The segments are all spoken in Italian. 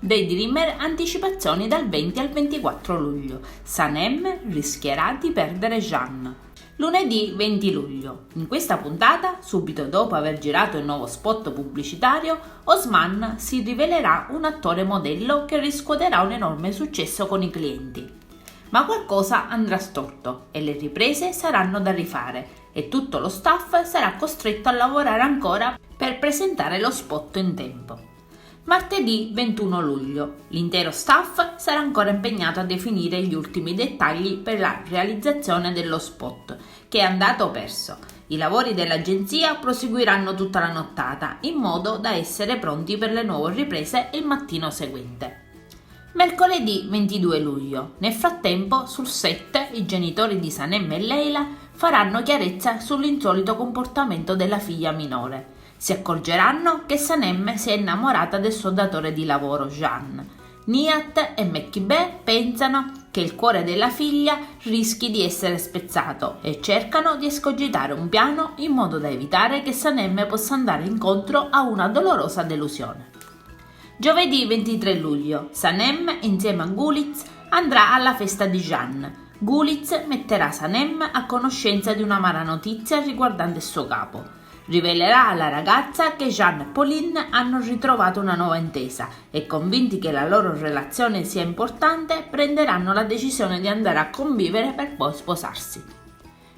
Daydreamer anticipazioni dal 20 al 24 luglio. Sanem rischierà di perdere Jeanne. Lunedì 20 luglio. In questa puntata, subito dopo aver girato il nuovo spot pubblicitario, Osman si rivelerà un attore modello che riscuoterà un enorme successo con i clienti. Ma qualcosa andrà storto e le riprese saranno da rifare e tutto lo staff sarà costretto a lavorare ancora per presentare lo spot in tempo. Martedì 21 luglio. L'intero staff sarà ancora impegnato a definire gli ultimi dettagli per la realizzazione dello spot, che è andato perso. I lavori dell'agenzia proseguiranno tutta la nottata, in modo da essere pronti per le nuove riprese il mattino seguente. Mercoledì 22 luglio. Nel frattempo, sul set, i genitori di Sanem e Leila faranno chiarezza sull'insolito comportamento della figlia minore. Si accorgeranno che Sanem si è innamorata del suo datore di lavoro, Jeanne. Nihat e Mekkibeh pensano che il cuore della figlia rischi di essere spezzato e cercano di escogitare un piano in modo da evitare che Sanem possa andare incontro a una dolorosa delusione. Giovedì 23 luglio. Sanem, insieme a Guliz, andrà alla festa di Jeanne. Guliz metterà Sanem a conoscenza di un'amara notizia riguardante il suo capo. Rivelerà alla ragazza che Jeanne e Pauline hanno ritrovato una nuova intesa e, convinti che la loro relazione sia importante, prenderanno la decisione di andare a convivere per poi sposarsi.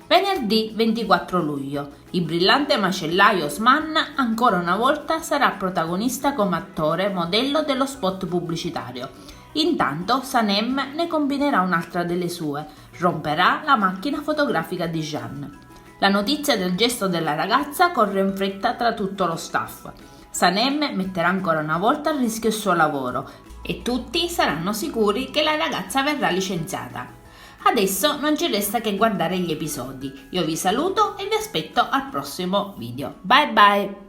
Venerdì 24 luglio. Il brillante macellaio Osman ancora una volta sarà protagonista come attore modello dello spot pubblicitario. Intanto Sanem ne combinerà un'altra delle sue, romperà la macchina fotografica di Jeanne. La notizia del gesto della ragazza corre in fretta tra tutto lo staff. Sanem metterà ancora una volta a rischio il suo lavoro e tutti saranno sicuri che la ragazza verrà licenziata. Adesso non ci resta che guardare gli episodi. Io vi saluto e vi aspetto al prossimo video. Bye bye!